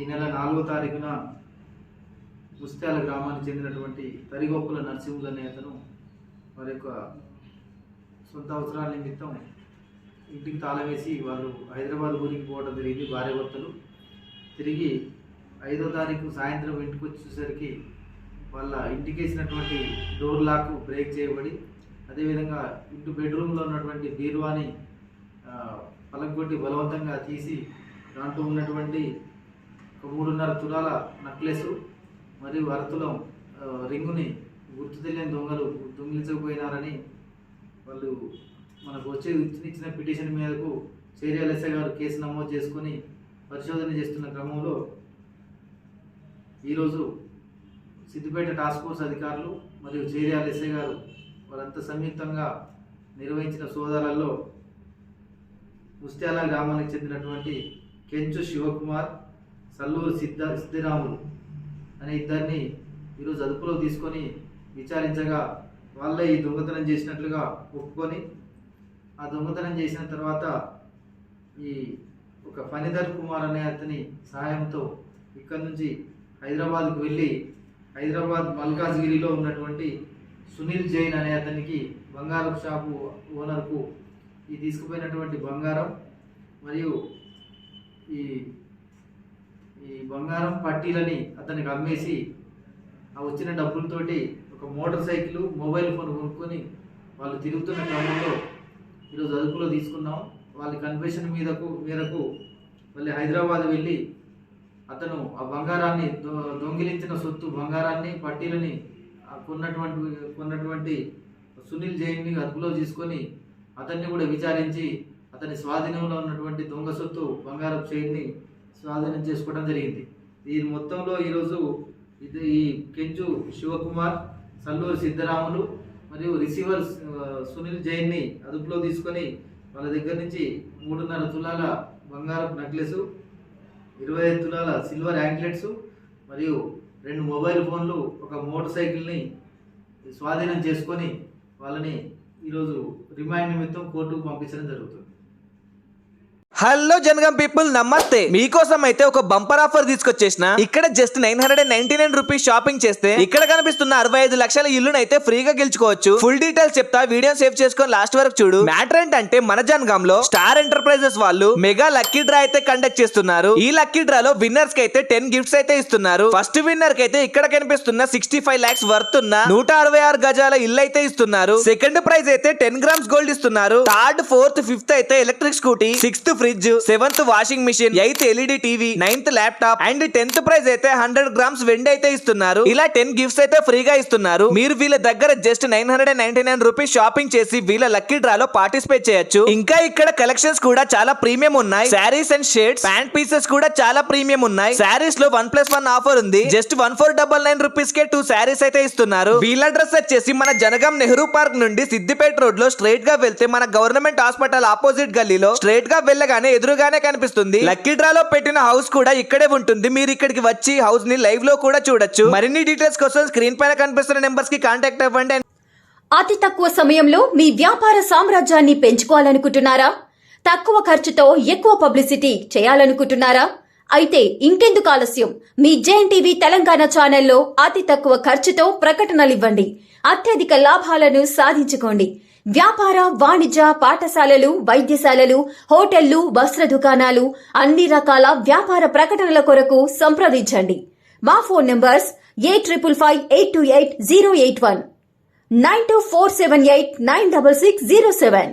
నెల 4వ తారీఖున ముస్త్యాల గ్రామానికి చెందినటువంటి తరిగొప్పుల నరసింహులు అనే అతను వారి యొక్క సొంత అవసరాల నిమిత్తం ఇంటికి తాళం వేసి వాళ్ళు హైదరాబాద్ ఊరికి పోవడం జరిగింది. భార్యాభర్తలు తిరిగి 5వ తారీఖు సాయంత్రం ఇంటికి వచ్చేసరికి వాళ్ళ ఇంటికి వేసినటువంటి డోర్ లాక్ బ్రేక్ చేయబడి, అదేవిధంగా ఇంటి బెడ్రూమ్లో ఉన్నటువంటి బీరువాని పలగొట్టి బలవంతంగా తీసి దాంట్లో ఉన్నటువంటి 3.5 తులాల నెక్లెస్ మరియు అరతులం రింగుని గుర్తు తెలియని దొంగలు దొంగిలించకపోయినారని వాళ్ళు మనకు వచ్చే ఇచ్చిన పిటిషన్ మీదకు చేర్యాల ఎస్ఐ గారు కేసు నమోదు చేసుకొని పరిశోధన చేస్తున్న క్రమంలో ఈరోజు సిద్దిపేట టాస్క్ ఫోర్స్ అధికారులు మరియు చేర్యాల ఎస్ఐ గారు వారంతా సంయుక్తంగా నిర్వహించిన సోదాలలో ముస్త్యాల గ్రామానికి చెందినటువంటి కెంచు శివకుమార్, సల్లూరు సిద్ధిరాములు అనే ఇద్దరిని ఈరోజు అదుపులో తీసుకొని విచారించగా వాళ్ళే ఈ దొంగతనం చేసినట్లుగా ఒప్పుకొని, ఆ దొంగతనం చేసిన తర్వాత ఈ ఒక ఫణిధర్ కుమార్ అనే అతని సహాయంతో ఇక్కడ నుంచి హైదరాబాద్కు వెళ్ళి హైదరాబాద్ మల్కాజ్గిరిలో ఉన్నటువంటి సునీల్ జైన్ అనే అతనికి బంగారం షాపు ఓనర్కు ఈ తీసుకుపోయినటువంటి బంగారం మరియు ఈ బంగారం పట్టీలని అతనికి అమ్మేసి ఆ వచ్చిన డబ్బులతోటి ఒక మోటార్ సైకిల్, మొబైల్ ఫోన్ కొనుక్కొని వాళ్ళు తిరుగుతున్న క్రమంలో ఈరోజు అదుపులో తీసుకున్నాం. వాళ్ళ కన్ఫెషన్ మేరకు మళ్ళీ హైదరాబాద్ వెళ్ళి అతను ఆ బంగారాన్ని దొంగిలించిన సొత్తు బంగారాన్ని పట్టీలని కొన్నటువంటి సునీల్ జైన్ని అదుపులో తీసుకొని అతన్ని కూడా విచారించి అతని స్వాధీనంలో ఉన్నటువంటి దొంగ సొత్తు బంగారం చైన్ని స్వాధీనం చేసుకోవడం జరిగింది. దీని మొత్తంలో ఈరోజు ఈ కెంచు శివకుమార్, సల్లూరు సిద్ధరాములు మరియు రిసీవర్ సునీల్ జైన్ని అదుపులో తీసుకొని వాళ్ళ దగ్గర నుంచి 3.5 తులాల బంగారపు నెక్లెస్, 25 తులాల సిల్వర్ యాంక్లెట్స్ మరియు 2 మొబైల్ ఫోన్లు, ఒక మోటార్ సైకిల్ని స్వాధీనం చేసుకొని వాళ్ళని ఈరోజు రిమాండ్ నిమిత్తం కోర్టుకు పంపించడం జరుగుతుంది. హలో జనగం పీపుల్, నమస్తే. మీకోసం అయితే ఒక బంపర్ ఆఫర్ తీసుకొచ్చేసిన. ఇక్కడ జస్ట్ 999 రూపీస్ షాపింగ్ చేస్తే ఇక్కడ కనిపిస్తున్న 65 లక్షల ఇల్లును అయితే ఫ్రీగా గెలుచుకోవచ్చు. ఫుల్ డీటెయిల్స్ చెప్తా, వీడియో సేవ్ చేసుకొని లాస్ట్ వరకు చూడు. మ్యాటర్ ఏంటంటే మన జనగం లో స్టార్ ఎంటర్ప్రైజెస్ వాళ్ళు మెగా లక్కీ డ్రా అయితే కండక్ట్ చేస్తున్నారు. ఈ లక్కీ డ్రాలో విన్నర్స్ కి అయితే 10 గిఫ్ట్స్ అయితే ఇస్తున్నారు. ఫస్ట్ విన్నర్ కి అయితే ఇక్కడ కనిపిస్తున్న 65 lakhs వర్త్ ఉన్న 166 గజాల ఇల్లు అయితే ఇస్తున్నారు. సెకండ్ ప్రైజ్ అయితే 10 grams గోల్డ్ ఇస్తున్నారు. థర్డ్, ఫోర్త్, ఫిఫ్త్ అయితే electric scooty, 6th fridge, 7th washing machine, 8th LED TV, 9th laptop and 10th prize అయితే 100 grams వెండి అయితే ఇస్తున్నారు. ఇలా 10 గిఫ్ట్స్ అయితే ఫ్రీగా ఇస్తున్నారు. మీరు వీళ్ళ దగ్గర జస్ట్ 999 రూపీస్ షాపింగ్ చేసి వీళ్ళ లక్కీ డ్రాలో పార్టిసిపేట్ చేయొచ్చు. ఇంకా ఇక్కడ కలెక్షన్స్ కూడా చాలా ప్రీమియం ఉన్నాయి. Saris and shirts, pant pieces కూడా చాలా ప్రీమియం ఉన్నాయి. శారీస్ లో 1+1 ఆఫర్ ఉంది. జస్ట్ 1499 రూపీస్ కే 2 శారీస్ అయితే ఇస్తున్నారు. వీళ్ళ అడ్రస్ వచ్చేసి మన జనగం నెహ్రూ పార్క్ నుండి సిద్దిపేట రోడ్ లో స్ట్రైట్ గా వెళ్తే మన గవర్నమెంట్ హాస్పిటల్ ఆపోజిట్ గల్లీలో స్ట్రైట్ గా వెళ్ళగానే ఎదురుగానే కనిపిస్తుంది. లక్కీ డ్రాలో పెట్టిన హౌస్ కూడా ఇక్కడే ఉంటుంది. మీరు ఇక్కడికి వచ్చి హౌస్ ని లైవ్ లో కూడా చూడొచ్చు. మరిన్ని డీటెయిల్స్ కోసం స్క్రీన్ పైన కనిపిస్తున్న నెంబర్స్ కి కాంటాక్ట్ అవ్వండి. అతి తక్కువ సమయంలో మీ వ్యాపార సామ్రాజ్యాన్ని పెంచుకోవాలనుకుంటున్నారా? తక్కువ ఖర్చుతో ఎక్కువ పబ్లిసిటీ చేయాలనుకుంటున్నారా? అయితే ఇంకెందుకు ఆలస్యం? మీ జేఎన్టీవీ తెలంగాణ ఛానల్లో అతి తక్కువ ఖర్చుతో ప్రకటనలివ్వండి. అత్యధిక లాభాలను సాధించుకోండి. వ్యాపార, వాణిజ్య, పాఠశాలలు, వైద్యశాలలు, హోటళ్లు, వస్త్ర దుకాణాలు, అన్ని రకాల వ్యాపార ప్రకటనల కొరకు సంప్రదించండి. మా ఫోన్ నంబర్స్ 8558288081, 9247896607.